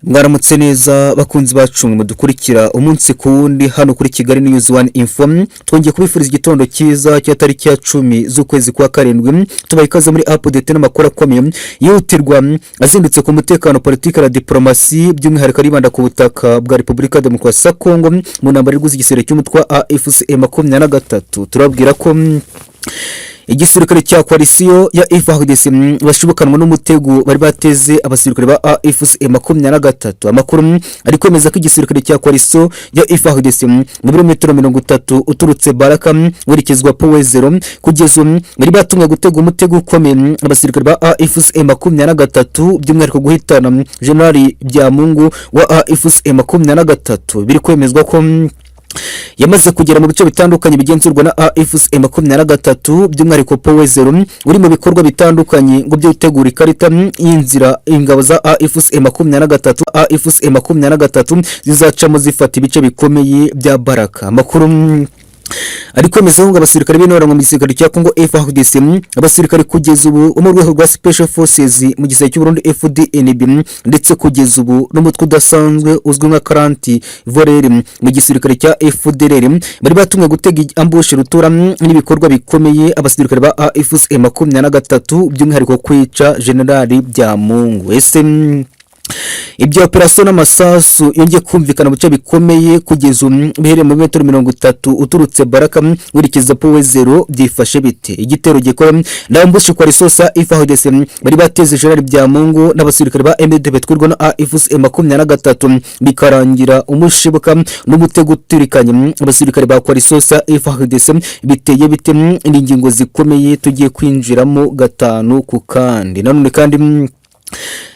Mwaramutse neza bakunzi bacu mudukurikira umunsi ku wundi hano kuri Kigali News Info. Twongeye kubifuriza igitondo cyiza cya tariki ya 10 z'ukwezi kwa karindwi. Tubaye ikaze muri update n'amakuru akomeye yihutirwa azindutse ku mutekano, politiki na diplomasi, by'umwihariko aribanda ku butaka bwa Repubulika ya Demokarasi ya Kongo mu ntambara y'iguzi igisirikare cy'umutwe wa MA23. Turabwira ko igisirikare cya koalisiyo ya FDNB bashibukanwa n'umutego bari bateze abasirikare ba MA23. Amakuru ari kwemeza ko igisirikare cya koalisiyo ya FDNB mu birometero 30 uturutse Baraka werekezwa POINTZERO kugeza bari batumwe gutega umutego ukomeye abasirikare ba MA23, by'umwihariko guhitana Gen.BYAMUNGU wa MA23. Biri kwemezwa ko yamaze kugera mu bice bitandukanye bigenzurwa na MA23, by'umwihariko POINTZERO uri mu bikorwa bitandukanye ngo byo gutegura ikarita y'inzira ingabo za MA23 zizacamo zifata ibice bikomeye bya Baraka. Amakuru ariko kwemeza ngo abasirikare b'intoranywa mu gisirikare cya Kongo FDNB, abasirikare kugeza ubu mu rwego rwa Special Forces mu gisirikare cy'u Burundi FDNB, ndetse kugeza ubu n'umutwe udasanzwe uzwi nka Karanti Volere mu gisirikare cya FDLR bari batumwe gutega ambush rutura n'ibikorwa bikomeye abasirikare ba MA23, by'umwihariko kwica Gen.BYAMUNGU. Ibyo operasiyo n'amasasu yongeye kumvikana mu bice bikomeye kugeza bihereye mu metero 30 uturutse Baraka werekeza POINTZERO. Byifashe bite? Igitero gikora n'ambushi kwa resource FDNB bari bateze Gen.BYAMUNGU n'abasirikare ba MA23 na MA23 bikarangira umushibuka n'umutego utirikanye abasirikare ba kwa resource FDNB. Biteye bite? Ingingo zikomeye tugiye kwinjiramo gatanu ku kandi. Nanone kandi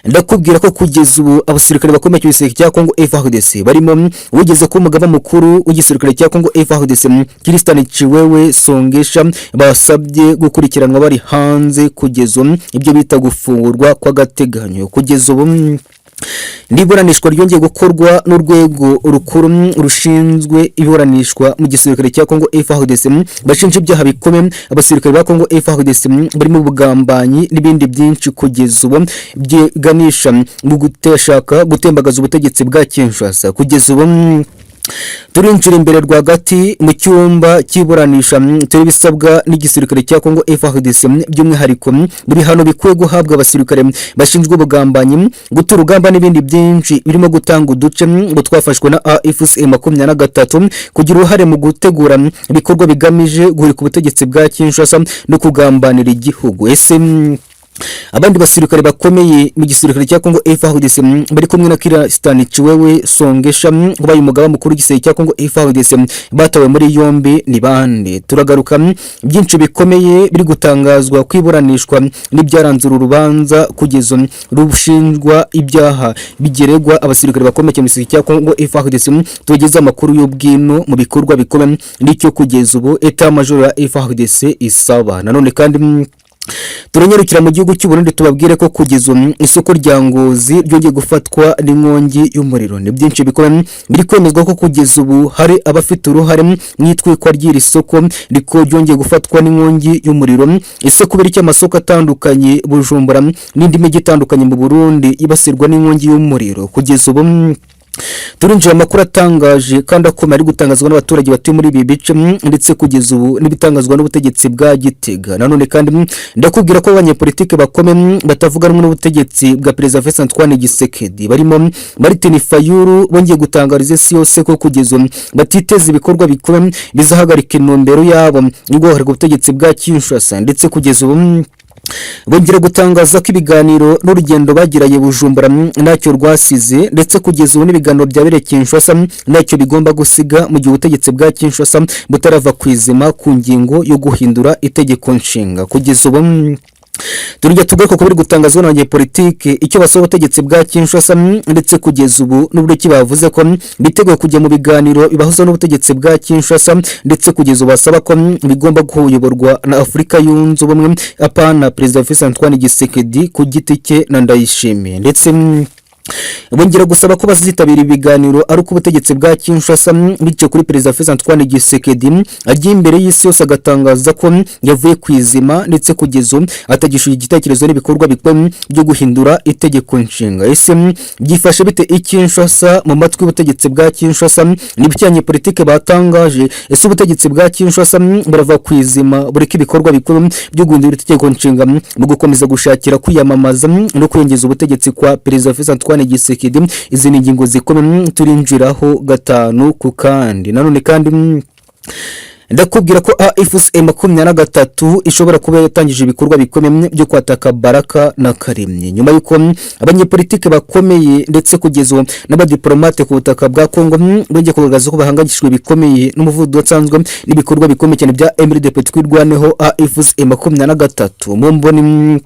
ndakubwira ko kugeza ubu abasirikare bakomeye cy'isirikare cya Kongo FDNB barimo ugeze ku mugaba mukuru w'igisirikare cya Kongo FDNB Christian Songesha basabye gukurikiranwa bari hanze kugeza ibyo bita gufungurwa kw'agateganyo. Kugeza ubu niburanishwa ryongeye gukorwa n'urwego rukuru rushinzwe iburanishwa mu gisirikare cya Kongo FDNB bashinja ibyaha bikomeye abasirikare ba Kongo FDNB barimo ubugambanyi n'ibindi byinshi. Kugeza ubu byiganisha mu gutembagaza ubutegetsi bwa Kinshasa. Kugeza ubu turinjira imbere rwagati mu cyumba cy'iburanisha turi bisabwa n'igisirikare cya Kongo FDNB, by'umwihariko buri hano bikwiye guhabwa abasirikare bashinzwe ubugambanyi, guta urugamba n'ibindi byinshi birimo gutanga uduce ngo twafashwe na MA23, kugira uruhare mu gutegura ibikorwa bigamije guhirika ubutegetsi bwa Kinshasa no kugambanira igihugu. Abandi basirikare bakomeye mu gisirikare cya Kongo FDNB bari kumwe na Christian Songesha ubaye umugaba mukuru w'igisirikare cya Kongo FDNB batawe muri yombi ni bande? Turagaruka byinshi bikomeye biri gutangazwa kwiburanishwa n'ibyaranze uru rubanza kugeza rushinjwa ibyaha bigeregwa abasirikare bakomeye mu gisirikare cya Kongo FDNB. Tugeze amakuru y'ubwino mu bikorwa bikomeye n'icyo kugeza ubu Etat Major ya FDNB isaba. Nanone kandi turanyarukira mu gihugu cy'u Burundi tubabwire ko kugeza isoko rya Ngozi ryongeye gufatwa n'inkongi y'umuriro. Ni byinshi bikomeye biri kwemezwa ko kugeza ubu hari abafite uruhare mu itwikwa ry'iri soko riko ryongeye gufatwa n'inkongi y'umuriro. Isoko biri cy'amasoko atandukanye Bujumbura n'indi mijyi itandukanye mu Burundi ibasirwa n'inkongi y'umuriro. Kugeza ubu turinjira amakuru atangaje kandi akomeye ari gutangazwa n'abaturage batuye muri ibi bice, ndetse kugeza ubu n'ibitangazwa n'ubutegetsi bwa Gitega. Nanone kandi ndakubwira ko abanyepolitike bakomeye batavuga rumwe n'ubutegetsi bwa Perezida Felix Antoine Tshisekedi barimo Martin Fayulu bongeye gutangariza isi yose ko kugeza ubu batiteza ibikorwa bikomeye bizahagarika intumbero yabo yo guhagarika ubutegetsi bwa Kinshasa, ndetse kugeza ubu bongera gutangaza ko ibiganiro n'urugendo bagiraye Bujumbura ntacyo rwasize, ndetse kugeza ubu n'ibiganiro byabereye Kinshasa ntacyo bigomba gusiga mu gihe ubutegetsi bwa Kinshasa butarava kwizima ku ngingo yo guhindura itegeko nshinga. Kugeza ubu turya tugaruka kubiri gutangazwa n'abanyepolitike icyo basaba ubutegetsi bwa Kinshasa, ndetse kugeza ubu n'uburyo ki bavuze ko biteguye kujya mu biganiro bibahuza n'ubutegetsi bwa Kinshasa, ndetse kugeza ubu basaba ko bigomba kuyoborwa na Afurika yunze ubumwe apana Perezida Felix Antoine Tshisekedi ku giti cye na Ndayishimiye. Ndetse bongera gusaba ko bazitabira ibiganiro ari uko ubutegetsi bwa Kinshasa bice kuri Perezida Félix Antoine Tshisekedi agiye imbere y'isi yose agatangaza ko yavuye kwizima ndetse kugeza atagishuye igitekerezo n'ibikorwa bikomeye byo guhindura itegeko nshinga. Ese byifashe bite Kinshasa mu matwi y'ubutegetsi bwa Kinshasa n'ibijyanye politiki batangaje? Ese ubutegetsi bwa Kinshasa burava kwizima bureka ibikorwa bikuru byo guhindura itegeko nshinga mu gukomeza gushakira kwiyamamaza no kwengeza ubutegetsi kwa Perezida Félix Antoine Tshisekedi? Izi ni ingingo zikomeye turinjiraho gatanu ku kandi. Nanone kandi ndakubwira ko M23 ishobora kuba yatangije ibikorwa bikomeye byo kwataka Baraka na Karimye nyuma yuko abanyepolitike bakomeye ndetse kugeza n'abadiplomate ku butaka bwa Kongo bongeye kugaragaza ko bahangayikishijwe bikomeye n'umuvuduko usanzwe n'ibikorwa bikomeye cyane bya M23 M23 mu mboni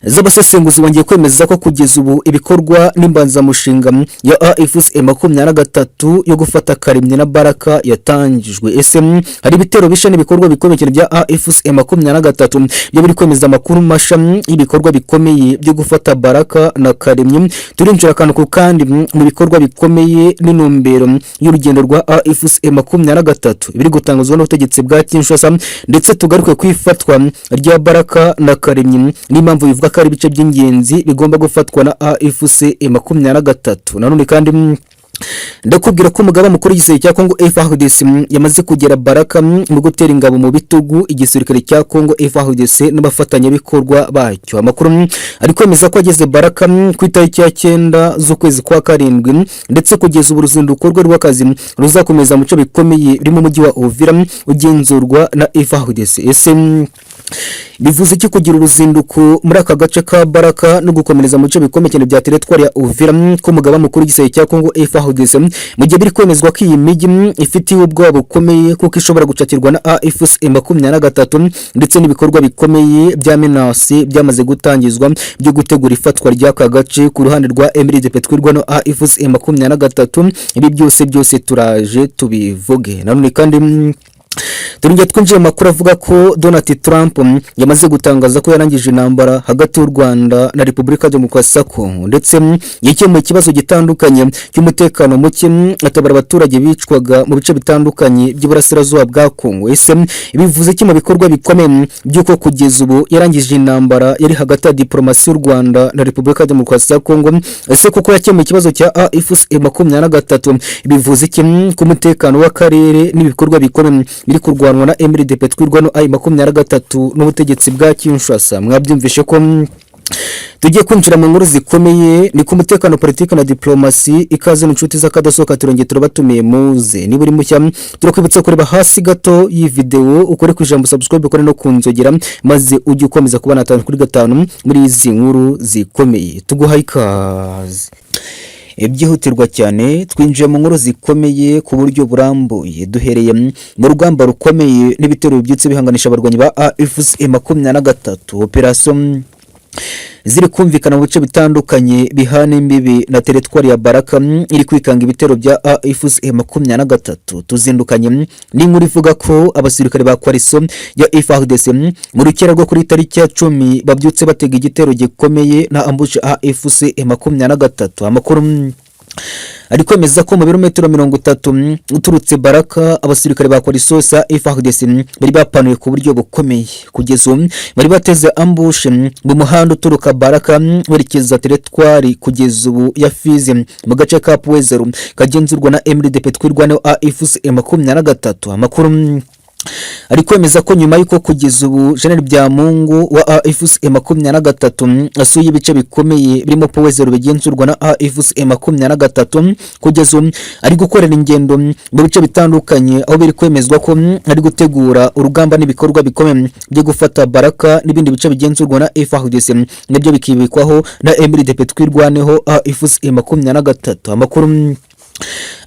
z'abasesenguzi bongeye kwemeza ko kugeza ubu ibikorwa n'imbanzamushinga ya M23 yo gufata Karimye na Baraka yatangijwe. Ese hari ibitero bisha n'ibikorwa bikomeye cyane bya M23 byo biri kwemeza amakuru masha y'ibikorwa bikomeye byo gufata Baraka na Karimye? Turinjira kandi ku kandi mu bikorwa bikomeye n'intumbero y'urugendo rwa M23 biri gutangazwa n'ubutegetsi bwa Kinshasa, ndetse tugaruke kwifatwa rya Baraka na Karimye n'impamvu bivuga ko ari ibice by'ingenzi bigomba gufatwa na M23. Nanone kandi ndakubwira ko umugaba mukuru w'igisirikare cya Kongo FARDC yamaze kugera Baraka mu gutera ingabo mu bitugu igisirikare cya Kongo FARDC n'abafatanyabikorwa bacyo. Amakuru ari kwemeza ko ageze Baraka ku itariki ya 9 z'ukwezi kwa karindwi, ndetse kugeza ubu ruzinduko rwe rw'akazi ruzakomeza mu cyo bikomeye biri mu mujyi wa Uvira ugenzurwa na FARDC. Ese bivuze iki kugira uruzinduko muri aka gace ka Baraka no gukomereza mu cyo bikomeye cyane bya teritwari ya Uvira ko umugaba mukuru w'igisirikare cya Kongo FARDC mu gihe biri kwemezwa ko iyi migi ifitiye ubwoba bukomeye kuko ishobora gucakirwa na M23 ndetse n'ibikorwa bikomeye bya menasi byamaze gutangizwa byo gutegura ifatwa ry'aka gace ku ruhande rwa M23 no M23. Ibi byose turaje tubivuge. Nanone kandi turongera twinjiye mu makuru avuga ko Donald Trump yamaze gutangaza ko yarangije intambara hagati y'u Rwanda na Repubulika Demokarasi ya Kongo, ndetse yakemuye ikibazo gitandukanye cy'umutekano muke atabara abaturage bicwaga mu bice bitandukanye by'uburasirazuba bwa Kongo. Ese bivuze iki mu bikorwa bikomeye by'uko kugeza ubu yarangije intambara yari hagati ya Diplomasi y'u Rwanda na Repubulika Demokarasi ya Kongo? Ese kuko yakemuye ikibazo cya M23 bivuze iki ku mutekano w'akarere n'ibikorwa bikomeye biri kurwanwa na M23 no I23 n'ubutegetsi bwa Kinshasa? Mwabyumvishe ko tugiye kwinjira mu nkuru zikomeye ni ku mutekano, politiki na diplomasi. Ikaze n'inshuti z'akadasohoka turongeye turabatumiye muze. Niba uri mushya turakwibutsa kureba hasi gato iyi video ukore ku ijambo subscribe ukore no kunzogera maze ujye ukomeza kubana 5 kuri 5 muri izi nkuru zikomeye. Tuguhaye ikaze. Ibyihutirwa cyane twinjiye mu nkuru zikomeye ku buryo burambuye, duhereye mu rugamba rukomeye n'ibitero bibyutse bihanganisha abarwanyi ba M23. Operation ziri kumvikana mu bice bitandukanye bihana imbibi na teritwari ya Baraka iri kwikanga ibitero bya M23. Tuzindukanye n'inkuru ivuga ko abasirikare ba Coalition ya FARDC mu rukera rwo kuri tariki ya 10 babyutse batega igitero gikomeye na ambush M23. Amakuru ari kwemeza ko mu birometero 30 uturutse Baraka abasirikare ba Coalition ya FARDC bari bapanuye ku buryo bukomeye. Kugeza ubu bari bateze ambush mu muhanda uturuka Baraka werekeza teritwari kugeza ubu ya Fizi mu gace ka Pointzero kagenzurwa na M23 M23. Amakuru ari kwemeza ko nyuma yuko kugeza ubu Gen.BYAMUNGU wa M23 asuye ibice bikomeye birimo Pointzero bigenzurwa na M23, kugeza ubu ari gukorera ingendo mu bice bitandukanye aho biri kwemezwa ko ari gutegura urugamba n'ibikorwa bikomeye byo gufata Baraka n'ibindi bice bigenzurwa na FARDC nabyo bikibikwaho na M23 M23. Amakuru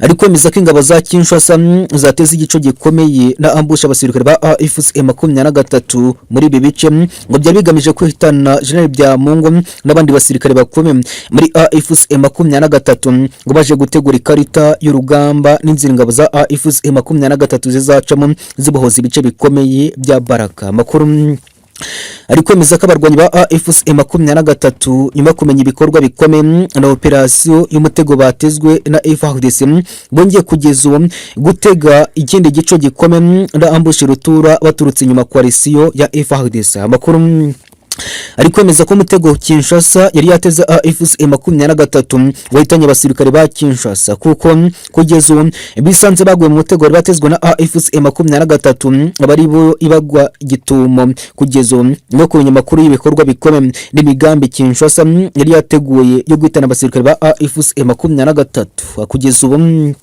ari kwemeza ko ingabo za Kinshasa zateze igico gikomeye na ambusha abasirikare ba M23 muri ibi bice ngo byari bigamije kwihitana Gen.BYAMUNGU n'abandi basirikare bakomeye muri M23 ngo baje gutegura ikarita y'urugamba n'inzira ingabo za M23 zizacamo zibohoza ibice bikomeye bya Baraka. Amakuru ari kwemeza ko abarwanyi ba AFC M23 nyuma kumenya ibikorwa bikomeye na operasiyo y'umutego batezwe na FDNB bongeye kugeza ubu gutega ikindi gico gikomeye na ambush rutura baturutse inyuma koalisiyo ya FDNB. Amakuru ari kwemeza ko umutego Kinshasa yari yateze AFC M23 wahitanye abasirikare ba Kinshasa kuko kugeza ubu bisanze baguye mu mutego wari batezwe na AFC M23 abari bo ibagwa gitumo kugeza ubu no kumenya amakuru y'ibikorwa bikomeye n'imigambi Kinshasa yari yateguye yo guhitana abasirikare ba AFC M23 kugeza ubu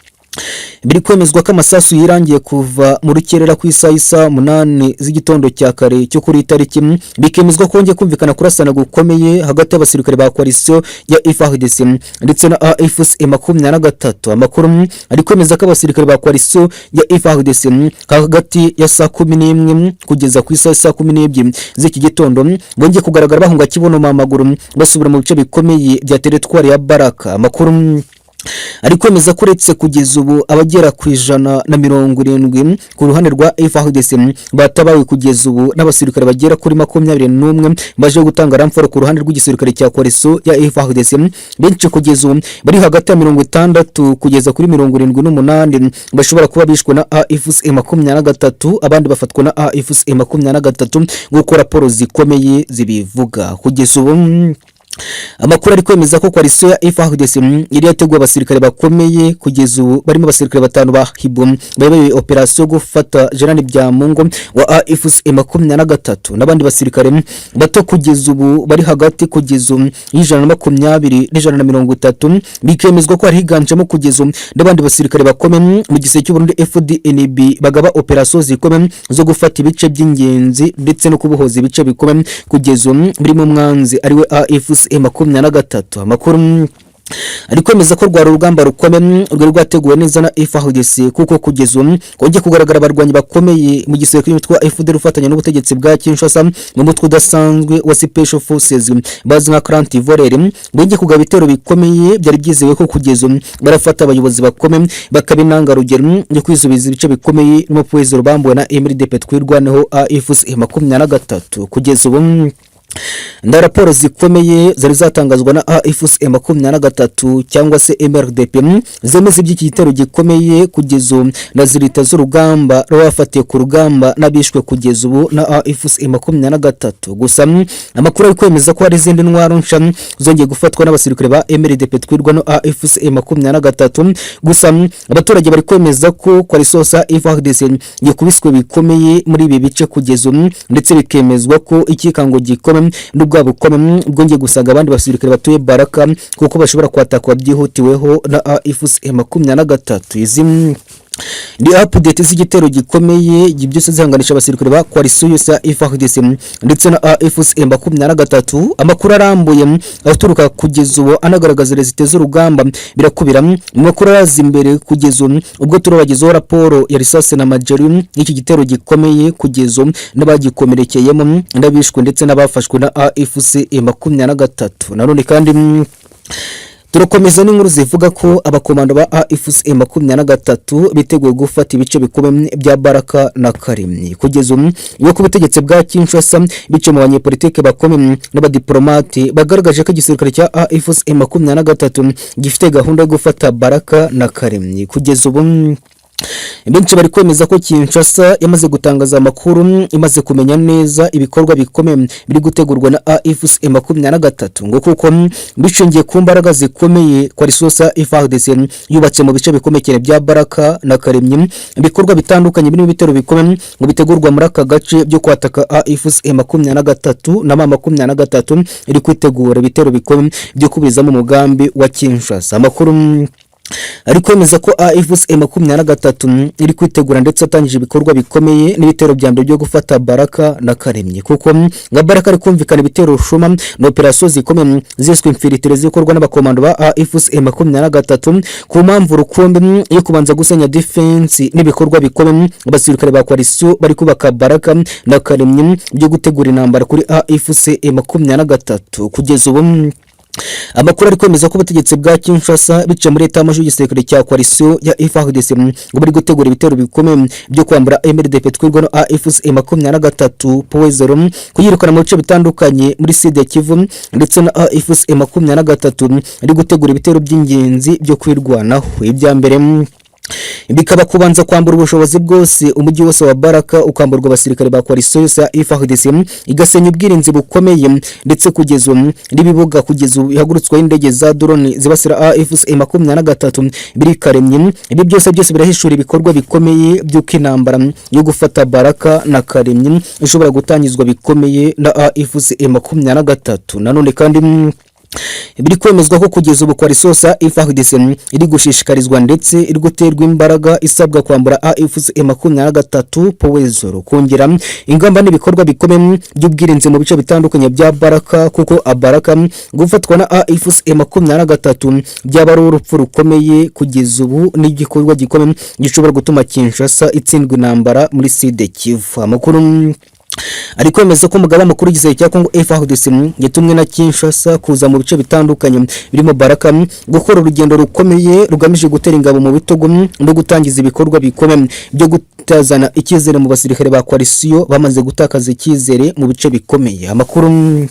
biri kwemezwa ko amasasu yirangiye kuva mu rukerera ku isaha 8 z'igitondo cya kare cyo kuri tariki bikemezwa ko ngiye kumvikana kurasana gukomeye hagati y'abasirikare ba koalisiyo ya FDNB ndetse na AFC M23. Amakuru ari kwemeza ko abasirikare ba koalisiyo ya FDNB hagati ya saa 11 kugeza ku isaha 12 z'iki gitondo bongeye kugaragara bahunga kibono mamaguru basubira mu bice bikomeye bya teritwari ya Baraka. Amakuru ari kwemeza ko uretse kugeza ubu abagera ku 170 ku ruhande rwa FDNB batabawe kugeza ubu n'abasirikare bagera kuri 21 baje gutanga ramforo ku ruhande rw'igisirikare cya koalisiyo ya FDNB. Benshi kugeza ubu bari hagati ya 60 kugeza kuri 78 bashobora kuba bishwe na AFC M23, abandi bafatwa na AFC M23 gukora raporo zikomeye zibivuga. Kugeza ubu amakuru ari kwemeza ko koalisiyo ya FDNB yari yateguye abasirikare bakomeye kugeza ubu barimo abasirikare 5 ba Hibo bayoboye operasiyo gufata Gen.BYAMUNGU wa AFC M23 n'abandi basirikare bato kugeza ubu bari hagati kugeza ubu 120 n'130 bikemezwa ko ari higanjemo kugeza ubu n'abandi basirikare bakomeye mu giseke cy'Uburundi FDNB bagaba operasiyo zikomeye zo gufata ibice by'ingenzi ndetse no kubohoza ibice bikomeye kugeza ubu biri mu mwanzi ariwe AFC M23. Amakuru ari kwemeza ko rwa rugamba rukomeye rwari rwateguwe neza na FDNB kuko kugeza ubu kongeye kugaragara abarwanyi bakomeye mu giseke cy'imitwe wa FDL ufatanya n'ubutegetsi bwa Kinshasa mu mutwe udasanzwe wa Special Forces bazi nka Clan Volere bongeye kugaba ibitero bikomeye byari byizewe ko kugeza ubu barafata abayobozi bakomeye bakabinanga rugero yo kwizubiza ibice bikomeye no POINTZERO bambuwe na MRDP twirwaneho AFC M23. Kugeza ubu nda raporo zikomeye zari zatangazwa na AFC M23 cyangwa se MRDP zemeza iby'iki gitero gikomeye kugeza ubu na zirita z'urugamba rwafatiye ku rugamba nabishwe kugeza ubu na AFC M23. Gusa amakuru ari kwemeza ko hari izindi ntwaro nsha zongeye gufatwa n'abasirikare ba MRDP twirwa no AFC M23. Gusa abaturage bari kwemeza ko koalisiyo ya FDNB yakubiswe bikomeye muri ibi bice kugeza ubu ndetse bikemezwa ko ikikango gikomeye n'ubwa bukomeye bwongeye gusaga abandi basirikare batuye Baraka kuko bashobora kwatakwa byihutiweho na AFC M23. Izi ni update z'igitero gikomeye byose zihanganisha abasirikare ba koalisiyo ya FDNB ndetse na AFC M23. Amakuru arambuye aturuka kugeza ubu anagaragaza rezite z'urugamba birakubira mu makuru arazi imbere kugeza ubu ubwo turabagezaho raporo ya risase na majeri y'iki gitero gikomeye kugeza ubu n'abagikomerekeyemo ndabishwe ndetse n'abafashwe na AFC M23. Nanone kandi turakomeza n'inkuru zivuga ko abakomando ba AFC M23 biteguye gufata ibice bikomeye bya Baraka na Kari. Kugeza ubu yo kubutegetsi bwa Kinshasa bice mu banyepolitike bakomeye n'abadiplomate bagaragaje ko igisirikare cya AFC M23 gifite gahunda yo gufata Baraka na Kari. Kugeza ubu benshi bari kwemeza ko Kinshasa yamaze gutangaza amakuru imaze kumenya neza ibikorwa bikomeye biri gutegurwa na AFC M23 ngo kuko bishingiye ku mbaraga zikomeye koalisiyo ya FDNB yubatse mu bice bikomeye bya Baraka na Karemye. Ibikorwa bitandukanye birimo ibitero bikomeye ngo bitegurwa muri aka gace byo kwataka AFC M23 na MA23 iri kwitegura ibitero bikomeye byo kubizamo umugambi wa Kinshasa. Amakuru ari kwemeza ko AFC M23 iri kwitegura ndetse atangije ibikorwa bikomeye n'ibitero bya mbere byo gufata Baraka na Karemye kuko nga Baraka ari kumvikana ibitero rushuma na operasiyo zikomeye ziswe infilitire zikorwa n'abakomando ba AFC M23 ku mpamvu rukombe yo kubanza gusenya defense n'ibikorwa bikomeye abasirikare ba koalisiyo bari kubaka Baraka na Karemye byo gutegura intambara kuri AFC M23. Kugeza ubu Amakuru ari kwemeza ko ubutegetsi bwa Kinshasa bice muri leta y'amajwi y'igisirikare cya coalition ya FDNB ngo bari gutegura ibitero bikomeye byo kwambura MRDP twirwa no AFC23 POINTZERO kuyirukana mu bice bitandukanye muri Sud Kivu ndetse na AFC23 ari gutegura ibitero by'ingenzi byo kwirwanaho. Ibya mbere bikaba kubanza kwambura ubushobozi bwose umujyi wose wa Baraka ukamburwa abasirikare ba coalition ya FDNB igasenya ubwirinzi bukomeye ndetse kugeza n'ibibuga kugeza ihagurutswa indege za drone zibasira AFC23 biri Karemye. Ibi byose birahishura ibikorwa bikomeye by'uko intambara yo gufata Baraka na Karemye ishobora gutangizwa bikomeye na AFC23. Nanone kandi biri kwemezwa ko kugeza ubu coalition ya FDNB iri gushishikarizwa ndetse iri guterwa imbaraga isabwa kwambura AFC23 POINTZERO kongera ingamba n'ibikorwa bikomeye by'ubwirinzi mu bice bitandukanye bya Baraka, kuko Baraka gufatwa na AFC23 byaba ari urupfu rukomeye kugeza ubu n'igikorwa gikomeye gishobora gutuma Kinshasa itsindwa intambara muri Sud Kivu. Amakuru ari kwemeza ko umugaba mukuru w'igisirikare cya Kongo FARDC yatumwe na Kinshasa kuza mu bice bitandukanye birimo Baraka gukora urugendo rukomeye rugamije gutera ingabo mu bitugu no gutangiza ibikorwa bikomeye byo gutazana icyizere mu basirikare ba coalition bamaze gutakaza icyizere mu bice bikomeye. Amakuru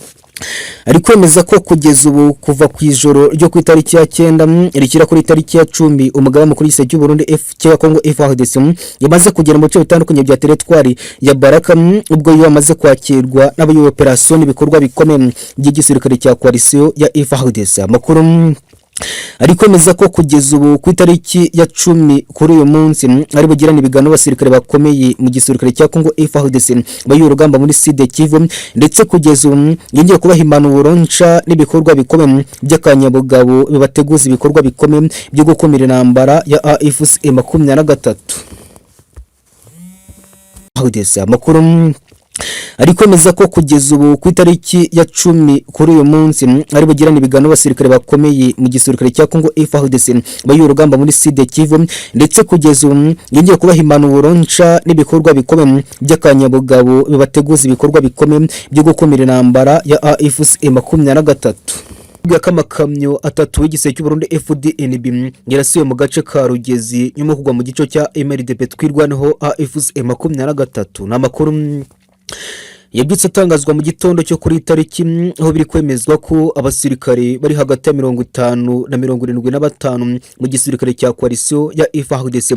ari kwemeza ko kugeza ubu kuva ku ijoro ryo ku itariki ya 9 rikira kuri itariki ya 10 umugaba mukuru w'igisirikare cy'u Burundi cya Kongo FARDC yamaze kugera mu bice bitandukanye bya territoire ya Baraka, ubwo yamaze kwakirwa n'abayoboye operation ibikorwa bikomeye by'igisirikare cya coalition ya FARDC. Amakuru ari kwemeza ko kugeza ubu ku itariki ya 10 kuri uyu munsi ari bugirana ibiganiro abasirikare bakomeye mu gisirikare cya Kongo FARDC bayo urugamba muri Sud Kivu ndetse kugeza ubu yongeye kubaha impanuro nca n'ibikorwa bikomeye by'akanyabugabo bibateguza ibikorwa bikomeye byo gukumira intambara ya AFC23. Amakuru ari kwemeza ko kugeza ubu ku itariki ya 10 kuri uyu munsi ari bugirana ibiganiro abasirikare bakomeye mu gisirikare cya Kongo FARDC bayo urugamba muri Sud Kivu ndetse kugeza ubu yongeye kubaha impanuro nca n'ibikorwa bikomeye by'akanyabugabo bibateguza ibikorwa bikomeye byo gukumira intambara ya AFC23. Amakamyo atatu y'igisirikare cy'u Burundi FDNB yarasiwe mu gace ka Rugezi nyuma kugwa mu gico cya MRDP twirwanaho AFC23. N'amakuru yabyutse atangazwa mu gitondo cyo kuri tariki aho biri kwemezwa ko abasirikare bari hagati ya 50 na 75 mu gisirikare cya coalition ya FARDC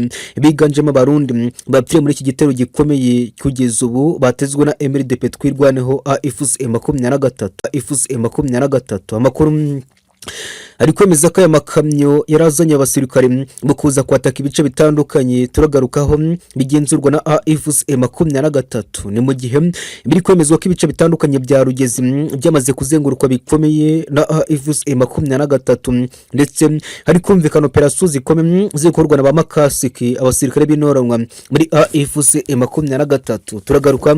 biganjemo abarundi bapfiye muri iki gitero gikomeye kugeza ubu batezwe na MRDP twirwaneho AFC23. Amakuru ari kwemeza ko aya makamyo yarazanye abasirikare mu kuza kwataka ibice bitandukanye turagarukaho bigenzurwa na AFC23. ni mu gihe biri kwemezwa ko ibice bitandukanye bya Rugezi byamaze kuzengurukwa bikomeye na AFC23 ndetse hari kumvikana operation zikomeye zikorwa na ba makasiki abasirikare b'inoranwa muri AFC23. turagaruka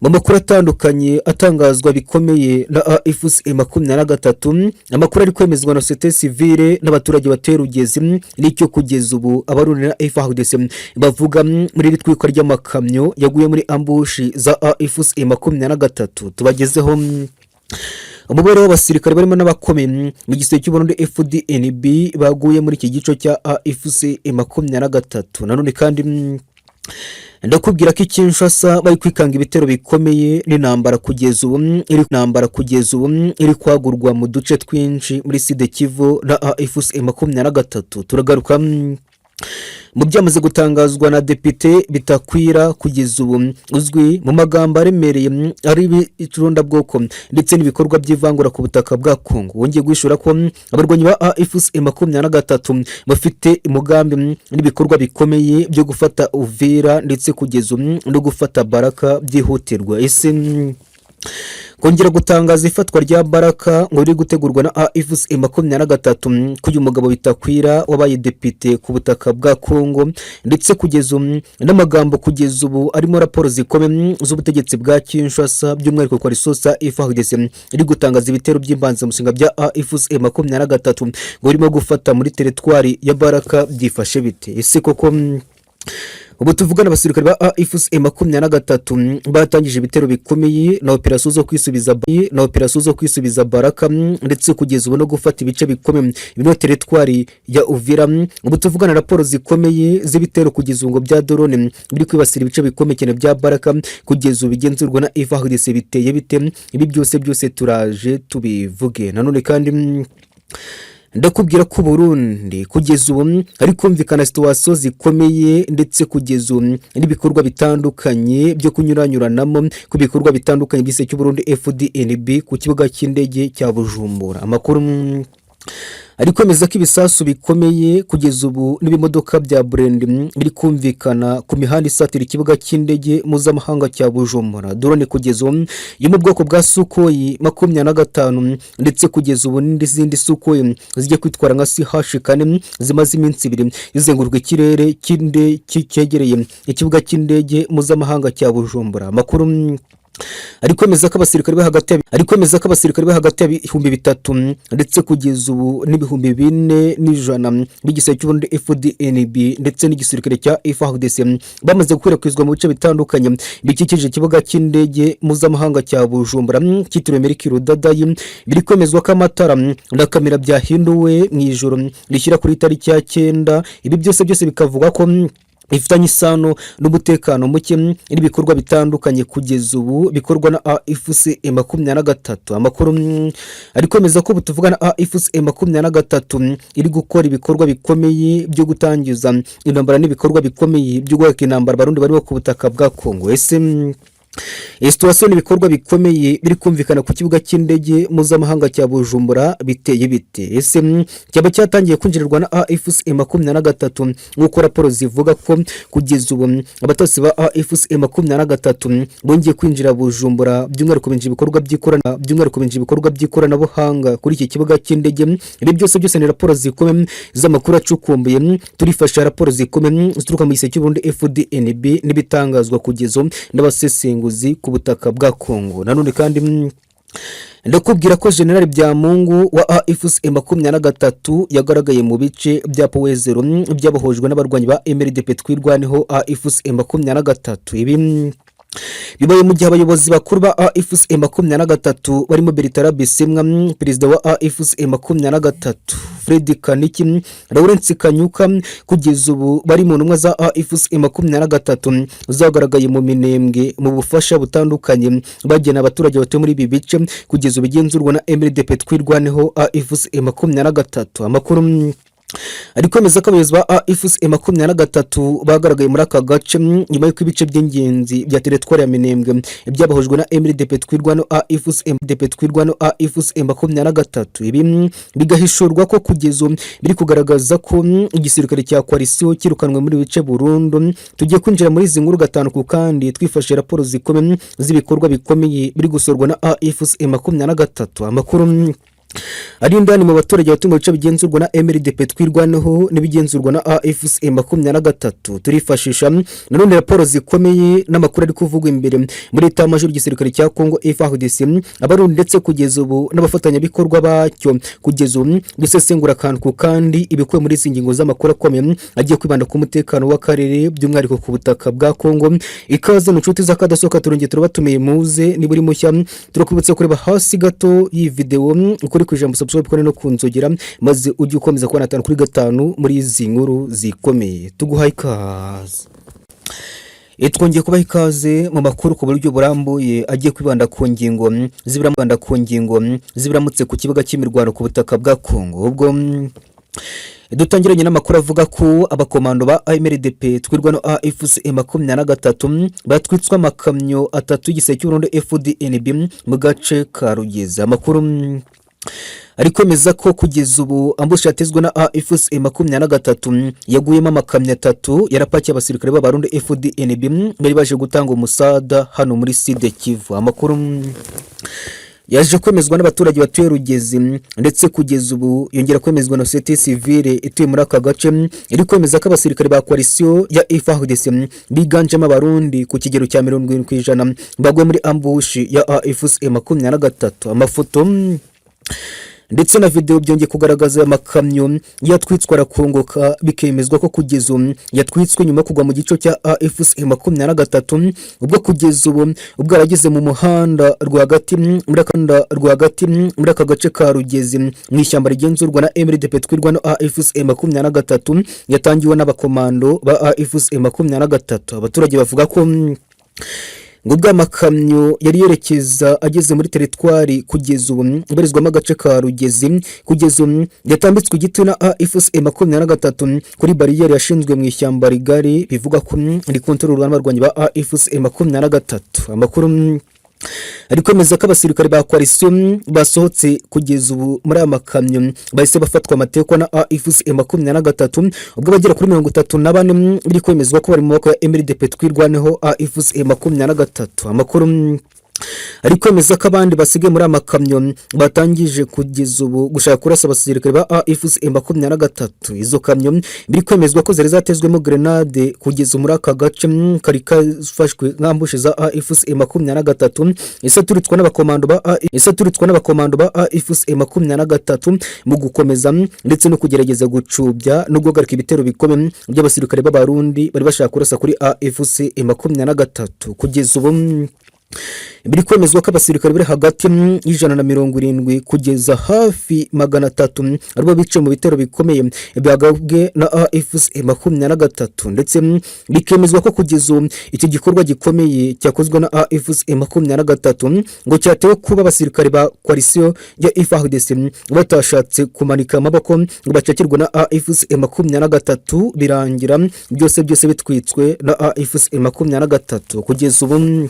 mu makuru atandukanye atangazwa bikomeye na AFC23. Amakuru ari kwemezwa na société civile n'abaturage batera Rugezi n'icyo kugeza ubu abarundi na FARDC bavuga muri ritwiko ry'amakamyo yaguye muri ambushi za AFC23. Tubagezeho umubare w'abasirikare barimo n'abakomeye mu gisirikare cy'u Burundi FDNB baguye muri iki gico cya AFC23. nanone kandi ndakubwira ko Kinshasa bari kwikanga ibitero bikomeye n'intambara kugeza ubu iri kwagurwa mu duce twinshi muri Sud Kivu na AFC23. turagaruka mu byamaze gutangazwa na Depite Bitakwira kugeza ubu uzwi mu magambo aremereye ari icurondabwoko ndetse n'ibikorwa by'ivangura ku butaka bwa Kongo. wongeye guhishura ko abarwanyi ba AFC23 bafite umugambi n'ibikorwa bikomeye byo gufata Uvira ndetse kugeza ubu no gufata Baraka byihutirwa. kongera gutangaza ifatwa rya Baraka ngo riri gutegurwa na AFC23 kuyu mugabo Bitakwira wabaye depite ku butaka bwa Kongo ndetse kugeza n'amagambo kugeza ubu arimo raporo zikomeye z'ubutegetsi bwa Kinshasa by'umwihariko kwa risosa FARDC iri gutangaza ibitero by'imbanza mushinga bya AFC23 ngo irimo gufata muri territoire ya Baraka byifashe bite. Ese koko ubu tuvugana abasirikare ba IFASHE M23 batangije ibitero bikomeye na operasiyo zo kwisubiza Baraka ndetse kugeza ubu no gufata ibice bikomeye bino teritwari ya Uvira. Ubu tuvugana raporo zikomeye z'ibitero kugeza ngo bya drone biri kwibasira ibice bikomeye cyane bya Baraka kugeza ubigenzurwa na FDNB biteye bite. Ibi byose turaje tubivuge. Nanone kandi ndakubwira ko Burundi kugeza ubu ari kumvikana situation zikomeye ndetse kugeza ubu n'ibikorwa bitandukanye byo kunyuranyuranamo ku bikorwa bitandukanye byise cy'u Burundi FDNB ku kibuga cy'indege cya Bujumbura. Amakuru ari kwemeza ko ibisasu bikomeye kugeza ubu n'ibimodoka bya Burundi biri kumvikana ku mihanda isatira ikibuga cy'indege mpuzamahanga cya Bujumbura. Drone kugeza ubu yo mu bwoko bwa Sukhoi 25 ndetse kugeza ubu n'izindi Sukhoi zijye kwitwara nka CH4 zimaze iminsi 2 izenguruka ikirere kinde cyegereye ikibuga cy'indege mpuzamahanga cya Bujumbura. Amakuru ari kwemeza ko abasirikare ba hagati ya 3,000 ndetse kugeza ubu n'ibihumbi 4,100 b'igisirikare cy'u Burundi FDNB ndetse n'igisirikare cya FARDC bamaze gukwirakwizwa mu bice bitandukanye bikikije ikibuga cy'indege mpuzamahanga cya Bujumbura cyitiriwe Merikiro Dadayi. Biri kwemezwa ko amatara na kamera byahinduwe mu ijoro rishyira kuri tariki ya 9. Ibi byose bikavuga ko ifitanye isano n'umutekano muke n'ibikorwa bitandukanye kugeza ubu bikorwa na IFASHE M23. Amakuru ari kwemeza ko butuvugana IFASHE M23 iri gukora ibikorwa bikomeye byo gutangiza intambara n'ibikorwa bikomeye byo guhagarika intambara Abarundi bari ku butaka bwa Kongo. Situation ibikorwa bikomeye biri kumvikana ku kibuga cy'indege mpuzamahanga cya Bujumbura biteye bite. Cyaba cyatangiye kwinjirirwa na IFASHE M23 nk'uko raporo zivuga ko kugeza ubu abatasi ba IFASHE M23 bongeye kwinjira Bujumbura by'umwihariko binjira ibikorwa by'ikoranabuhanga kuri iki kibuga cy'indege. Ibi byose ni raporo zikomeye z'amakuru acukumbuye turifasha raporo zikomeye zituruka mu giseke cy'u Burundi FDNB n'ibitangazwa kugeza n'abasesenguye ku butaka bwa Kongo. Nanone kandi ndakubwira ko Gen.BYAMUNGU wa IFASHE M23 yagaragaye mu bice bya POINTZERO byabahojwe n'abarwanyi ba MRDP twirwaneho IFASHE M23. Ibi bibaye mu gihe abayobozi bakuru ba IFASHE M23 barimo Bertrand Bisimwa perezida wa IFASHE M23 Fred Kaniki Lawrence Kanyuka kugeza ubu bari mu ntumwa za IFASHE M23 zagaragaye mu minembwe mu bufasha butandukanye bagena abaturage batuye muri ibi bice kugeza ubigenzurwa na MRDP twirwaneho IFASHE M23. Amakuru ari kwemeza ko abayobozi ba IFASHE M23 bagaragaye muri aka gace nyuma y'uko ibice by'ingenzi bya teritwari ya Minembwe byabahojwe na MRDP twirwano IFASHE M23. Ibi bigahishurwa ko kugeza biri kugaragaza ko igisirikare cya coalition kirukanwe muri bice burundu. Tugiye kwinjira muri izi nkuru gatanu ku kandi twifashe raporo zikomeye z'ibikorwa bikomeye biri gusorwa na IFASHE M23. Amakuru ari indani mu baturage batuye mu bice bigenzurwa na MRDP twirwaneho n'ibigenzurwa na IFASHE M23 turifashisha nanone raporo zikomeye n'amakuru ari kuvugwa imbere muri leta major y'igisirikare cya Kongo FARDC Abarundi ndetse kugeza ubu n'abafatanya bikorwa bacyo kugeza ubu dusesengura kantu kandi ibikuwe muri izi ngingo z'amakuru akomeye agiye kwibanda ku mutekano w'akarere by'umwihariko ku butaka bwa Kongo. Ikaze n'inshuti z'akadasoka turongeye turabatumiye muze ni buri mushya turakubutse kureba hasi gato iyi video kuri kwijambo subscribe kone no kunzogera maze ujye ukomeza kubona 5 kuri 5 muri izi nkuru zikomeye. Tuguhaye ikaze. Twongeye kubaha ikaze mu makuru ku buryo burambuye agiye kwibanda ku ngingo zibiramutse ku kibuga cy'imirwano ku butaka bwa Kongo. Ubwo dutangiranye n'amakuru avuga ko abakomando ba MRDP twirwano IFASHE M23 batwitswa amakamyo 3 y'igiseke cy'u Burundi FDNB mu gace ka Rugeze. Amakuru ari kwemeza ko kugeza ubu ambushi yatezwe na IFASHE M23 yaguyemo amakamyo 3 yarapakiye abasirikare b'Abarundi FDNB bari baje gutanga umusada hano muri Sud Kivu. Amakuru yaje kwemezwa n'abaturage batuye Rugezi ndetse kugeza ubu yongera kwemezwa na société civile ituye muri aka gace iri kwemeza ko abasirikare ba coalition ya FDNB biganjemo Abarundi ku kigero cya 70% bagwe muri ambushi ya IFASHE M23. Amafoto ndetse na video byongeye kugaragaza amakamyo yatwitswe arakongoka, bikemezwa ko kugeza ubu yatwitswe nyuma kugwa mu gico cya AFC23 ubwo kugeza ubu ubwo arageze mu muhanda rwagati muri aka gace ka Rugezi mu ishyamba rigenzurwa na MRDP twirwa no AFC23 yatangiwe n'abakomando ba AFC23. Abaturage bavuga ko ngo bw'amakamyo yari yerekeza ageze muri teritwari kugeza ubu ibarizwamo agace ka Rugezi, kugeza ubu yatambitswe igiti na AFC23 kuri bariyeri yashinzwe mu ishyamba rigari, bivuga ko iri kontrolwa n'abarwanyi ba AFC23. Amakuru ariko kwemeza ko abasirikare ba coalition basohotse kugeza ubu muri aya makamyo bahise bafatwa amateko na AFC23 ubwo bagera kuri 34 biri kwemezwa ko bari mu maboko ya MRDP twirwaneho AFC23. Amakuru ariko kwemeza ko abandi basigaye muri amakamyo batangije kugeza ubu gushaka kurasa abasirikare ba AFC23. Izo kamyo biri kwemezwa ko zari zatezwemo grenade kugeza muri aka gace kari kafashwe nk'ambushe za AFC23 isaturitswa n'abakomando ba AFC23 mu gukomeza ndetse no kugerageza gucubya no guhagarika ibitero bikomeye by'abasirikare b'abarundi bari bashaka kurasa kuri AFC23. Kugeza ubu biri kwemezwa ko abasirikare bari hagati y'170 kugeza hafi 300 aribo bice mu bitero bikomeye byagabwe na AFC23, ndetse bikemezwa ko kugeza iki gikorwa gikomeye cyakozwe na AFC23 ngo cyatewe kuba abasirikare ba coalition ya FDNB batashatse kumanika amaboko ngo bacakirwe na AFC23 birangira byose bitwitswe na AFC23. Kugeza ubu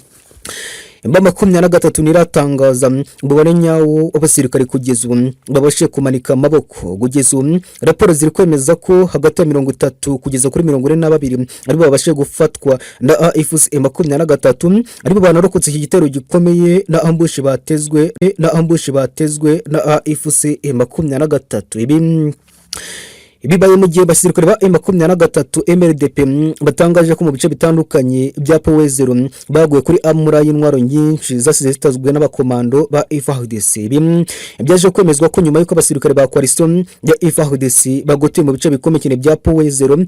MA23 niratangaza umubare nyawo w'abasirikare kugeza ubu babashe kumanika amaboko. Kugeza ubu raporo ziri kwemeza ko hagati ya 30 kugeza kuri 42 aribo babashe gufatwa na AFC23 aribo banarokotse iki gitero gikomeye na ambushi batezwe na AFC23. Ibibaye mu gihe basirikare ba MA23 MRDP batangaje ko mu bice bitandukanye bya POINTZERO baguye kuri amura y'intwaro nyinshi zasize zitazwe n'abakomando ba FDNB. Byaje kwemezwa ko nyuma y'uko abasirikare ba coalition ya FDNB bagoteye mu bice bikomeye bya POINTZERO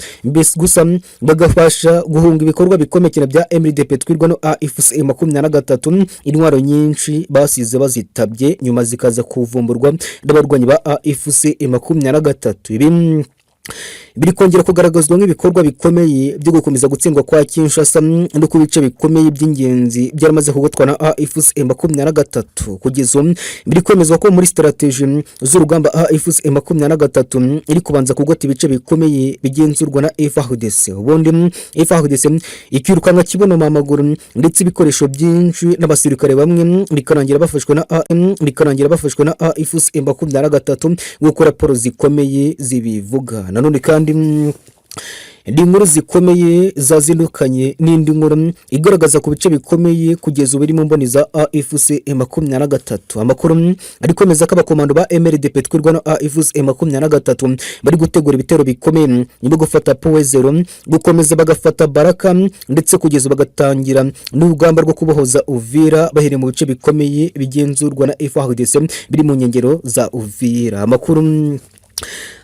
gusa bagafasha guhunga ibikorwa bikomeye bya MRDP twirwa no AFC23 intwaro nyinshi basize bazitabye nyuma zikaza kuvumburwa n'abarwanyi ba AFC23. Biri kongera kugaragazwa nk'ibikorwa bikomeye byo gukomeza gutsindwa kwa Kinshasa no ku bice bikomeye by'ingenzi byaramaze kugotwa na AFC23. Kugeza biri kwemezwa ko muri strategy z'urugamba AFC23 iri kubanza kugota ibice bikomeye bigenzurwa na FDNB. Ubundi FDNB ikirukanka kibono amaguru ndetse ibikoresho byinshi n'abasirikare bamwe bikarangira bafashwe na AFC23 gukora poro zikomeye zibivuga. Nanone kandi indi nkuru zikomeye zazindukanye n'indi nkuru igaragaza ku bice bikomeye kugeza ubu mu mboni za AFC23. Amakuru ari kwemeza ko abakomando ba MRDP twirwa no AFC23 bari gutegura ibitero bikomeye nyuma gufata POINTZERO, gukomeza bagafata Baraka ndetse kugeza bagatangira n'urugamba rwo kubohoza Uvira bahereye mu bice bikomeye bigenzurwa na FDNB biri mu nkengero za Uvira. Amakuru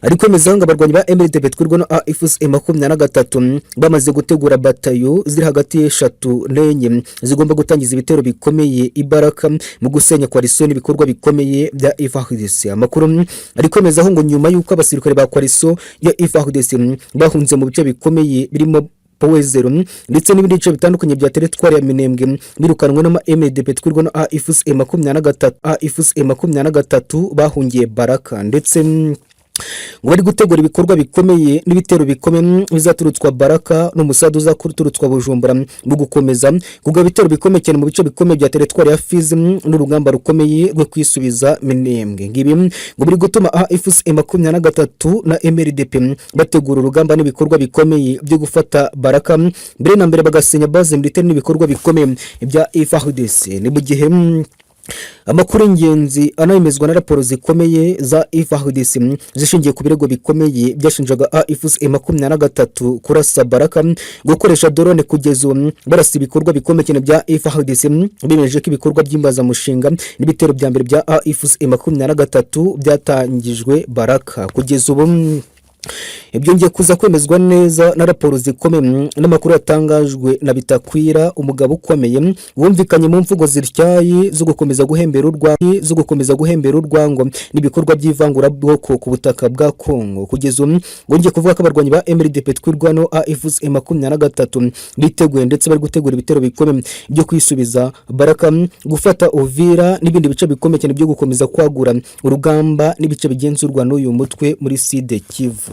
ariko mezanga abarwanyi ba MRDP twirwa no AFC23 bamaze gutegura batayo ziri hagati y'eshatu n'enye zigomba gutangiza ibitero bikomeye ibaraka mu gusenya coalition ibikorwa bikomeye bya FDNB. Amakuru ariko mezaho ngo nyuma y'uko abasirikare ba coalition ya FDNB bahunze mu bice bikomeye birimo POINTZERO ndetse n'ibindi bice bitandukanye bya teritwari ya Minembwe birukanwe na MRDP twirwa no AFC23 bahungiye Baraka, ndetse ngo bari gutegura ibikorwa bikomeye n'ibitero bikomeye bizaturutswa Baraka no musadu uzakuruturutswa Bujumbura mu gukomeza kugaba ibitero bikomeye cyane mu bice bikomeye bya teritwari ya Fizi n'urugamba rukomeye rwo kwisubiza Minembwe. Ngibi ngo biri gutuma AFC23 na MRDP bategura urugamba n'ibikorwa bikomeye byo gufata Baraka mbere na mbere bagasenya base militaire n'ibikorwa bikomeye bya FDNB. Ni mu gihe Amakuru ingenzi anayemezwa na raporo zikomeye za IFASHE zishingiye ku birego bikomeye byashinjaga AFC M23 kurasa Baraka gukoresha drone kugeza ubu barasa ibikorwa bikomeye cyane bya IFASHE bimeje ko ibikorwa by'imbazamushinga n'ibitero bya mbere bya AFC M23 byatangijwe Baraka kugeza ubu. Ibyo ngiye kuza kwemezwa neza na raporo zikomeye n'amakuru yatangajwe na Bitakwira, umugabo ukomeye wumvikanye mu mvugo zityaye zo gukomeza guhembera urwango n'ibikorwa by'ivangura bwoko ku butaka bwa Kongo. Kugeza ubu ngiye kuvuga ko abarwanyi ba MRDP twirwano AFC M23 biteguye ndetse bari gutegura ibitero bikomeye byo kwisubiza Baraka, gufata Uvira n'ibindi bice bikomeye cyane byo gukomeza kwagura urugamba n'ibice bigenzurwa n'uyu mutwe muri Sud Kivu.